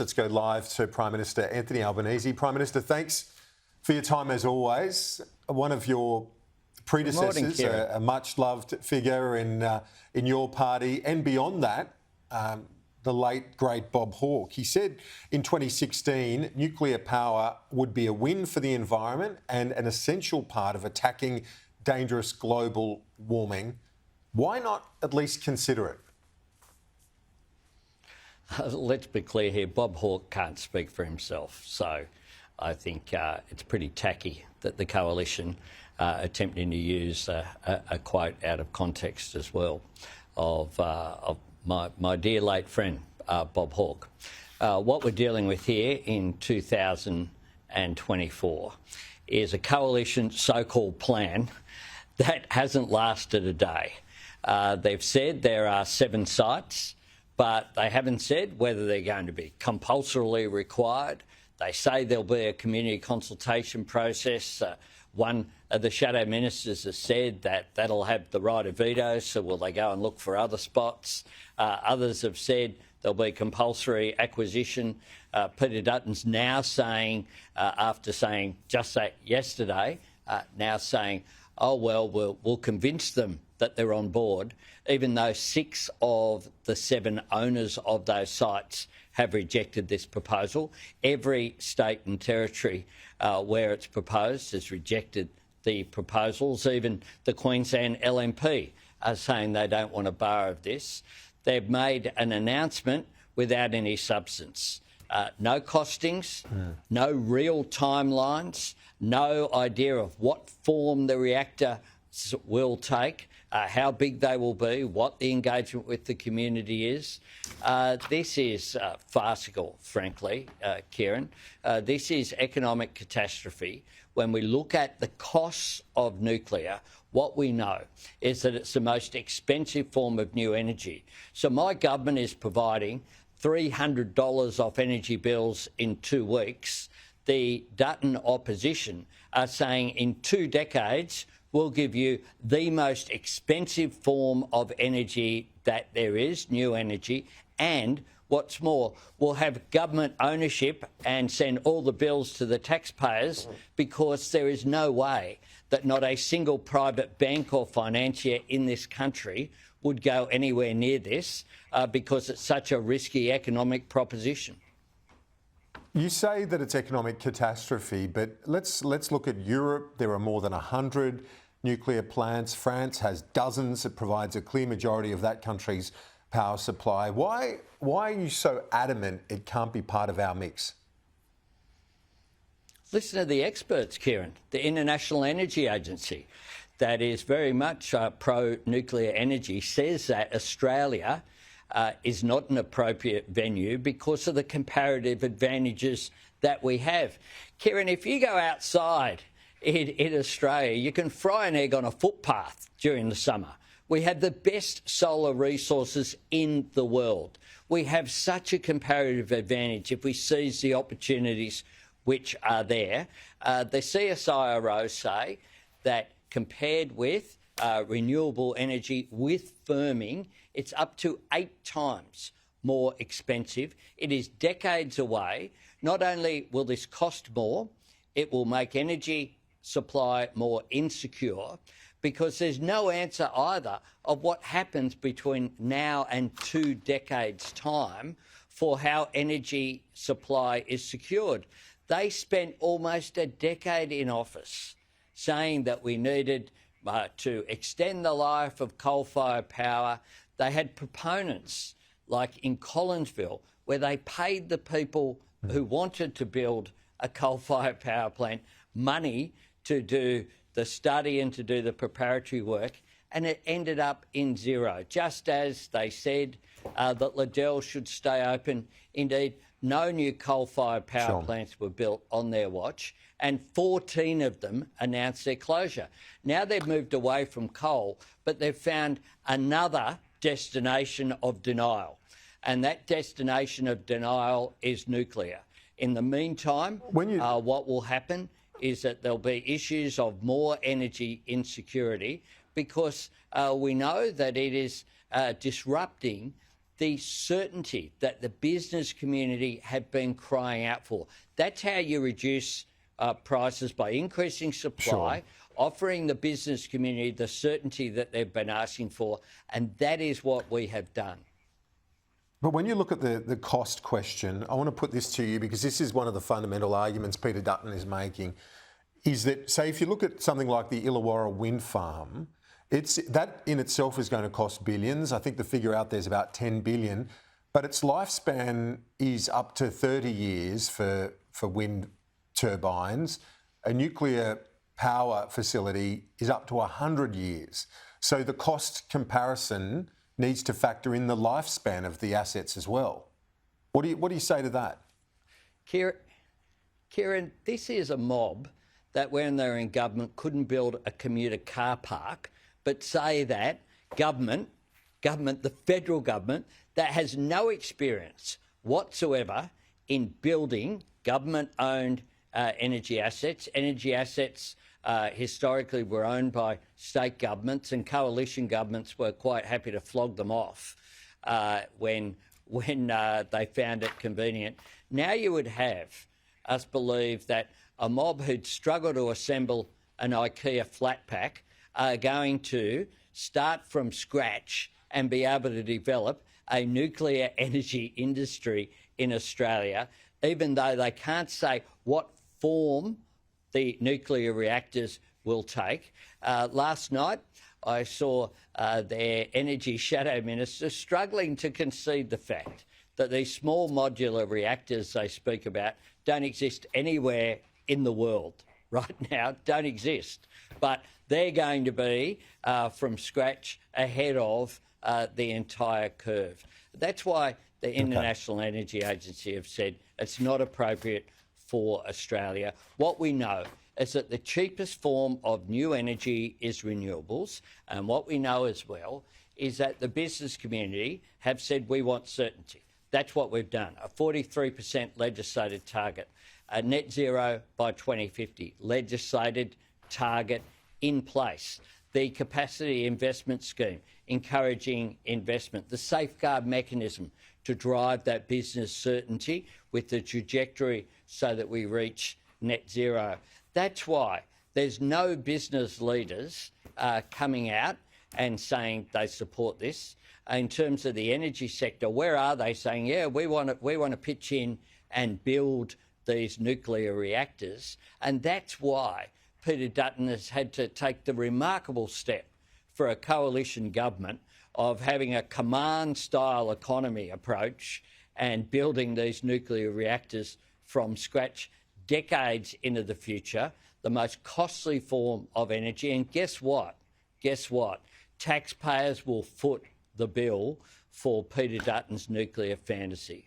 Let's go live to Prime Minister Anthony Albanese. Prime Minister, thanks for your time as always. One of your predecessors, a much-loved figure in your party and beyond that, the late, great Bob Hawke. He said in 2016 nuclear power would be a win for the environment and an essential part of attacking dangerous global warming. Why not at least consider it? Let's be clear here, Bob Hawke can't speak for himself. So I think it's pretty tacky that the coalition attempting to use a quote out of context as well of my dear late friend, Bob Hawke. What we're dealing with here in 2024 is a coalition so-called plan that hasn't lasted a day. They've said there are 7 sites, but they haven't said whether they're going to be compulsorily required. They say there'll be a community consultation process. One of the shadow ministers has said that that'll have the right of veto, so will they go and look for other spots? Others have said there'll be compulsory acquisition. Peter Dutton's now saying, after saying just that yesterday, now saying, oh, well, we'll convince them that they're on board, even though 6 of the 7 owners of those sites have rejected this proposal. Every state and territory where it's proposed has rejected the proposals. Even the Queensland LNP are saying they don't want a bar of this. They've made an announcement without any substance. No costings, no real timelines, no idea of what form the reactor will take, how big they will be, what the engagement with the community is. This is farcical, frankly, Kieran. This is economic catastrophe. When we look at the costs of nuclear, what we know is that it's the most expensive form of new energy. So my government is providing $300 off energy bills in 2 weeks. The Dutton opposition are saying in 2 decades we'll give you the most expensive form of energy that there is, new energy, and what's more, we'll have government ownership and send all the bills to the taxpayers because there is no way that not a single private bank or financier in this country would go anywhere near this because it's such a risky economic proposition. You say that it's economic catastrophe, but let's look at Europe. There are more than 100 nuclear plants. France has dozens. It provides a clear majority of that country's power supply. Why are you so adamant it can't be part of our mix? Listen to the experts, Kieran. The International Energy Agency, that is very much pro-nuclear energy, says that Australia is not an appropriate venue because of the comparative advantages that we have. Kieran, if you go outside in Australia, you can fry an egg on a footpath during the summer. We have the best solar resources in the world. We have such a comparative advantage if we seize the opportunities which are there. The CSIRO say that compared with renewable energy with firming, it's up to 8 times more expensive. It is decades away. Not only will this cost more, it will make energy supply more insecure because there's no answer either of what happens between now and 2 decades' time for how energy supply is secured. They spent almost a decade in office saying that we needed to extend the life of coal-fired power. They had proponents like in Collinsville where they paid the people who wanted to build a coal-fired power plant money to do the study and to do the preparatory work, and it ended up in zero, just as they said that Liddell should stay open. Indeed, no new coal-fired power plants were built on their watch, and 14 of them announced their closure. Now they've moved away from coal, but they've found another destination of denial, and that destination of denial is nuclear. In the meantime, what will happen is that there'll be issues of more energy insecurity because we know that it is disrupting the certainty that the business community have been crying out for. That's how you reduce prices, by increasing supply, Sure. offering the business community the certainty that they've been asking for, and that is what we have done. But when you look at the cost question, I want to put this to you because this is one of the fundamental arguments Peter Dutton is making, is that, say, if you look at something like the Illawarra wind farm, that in itself is going to cost billions. I think the figure out there is about 10 billion, but its lifespan is up to 30 years for wind turbines. A nuclear power facility is up to 100 years. So the cost comparison needs to factor in the lifespan of the assets as well. What do you say to that? Kieran, this is a mob that when they're in government couldn't build a commuter car park, but say that government, the federal government, that has no experience whatsoever in building government-owned energy assets. Energy assets historically were owned by state governments, and coalition governments were quite happy to flog them off when they found it convenient. Now you would have us believe that a mob who'd struggle to assemble an IKEA flat pack are going to start from scratch and be able to develop a nuclear energy industry in Australia, even though they can't say what form the nuclear reactors will take. Last night, I saw their energy shadow minister struggling to concede the fact that these small modular reactors they speak about don't exist anywhere in the world right now, don't exist. But they're going to be from scratch ahead of the entire curve. That's why the International Energy Agency have said it's not appropriate for Australia. What we know is that the cheapest form of new energy is renewables, and what we know as well is that the business community have said we want certainty. That's what we've done. A 43% legislated target, a net zero by 2050 legislated target in place. The capacity investment scheme encouraging investment, the safeguard mechanism to drive that business certainty with the trajectory so that we reach net zero. That's why there's no business leaders coming out and saying they support this. In terms of the energy sector, where are they saying, yeah, we want to pitch in and build these nuclear reactors? And that's why Peter Dutton has had to take the remarkable step for a coalition government of having a command-style economy approach and building these nuclear reactors from scratch decades into the future, the most costly form of energy. And guess what? Taxpayers will foot the bill for Peter Dutton's nuclear fantasy.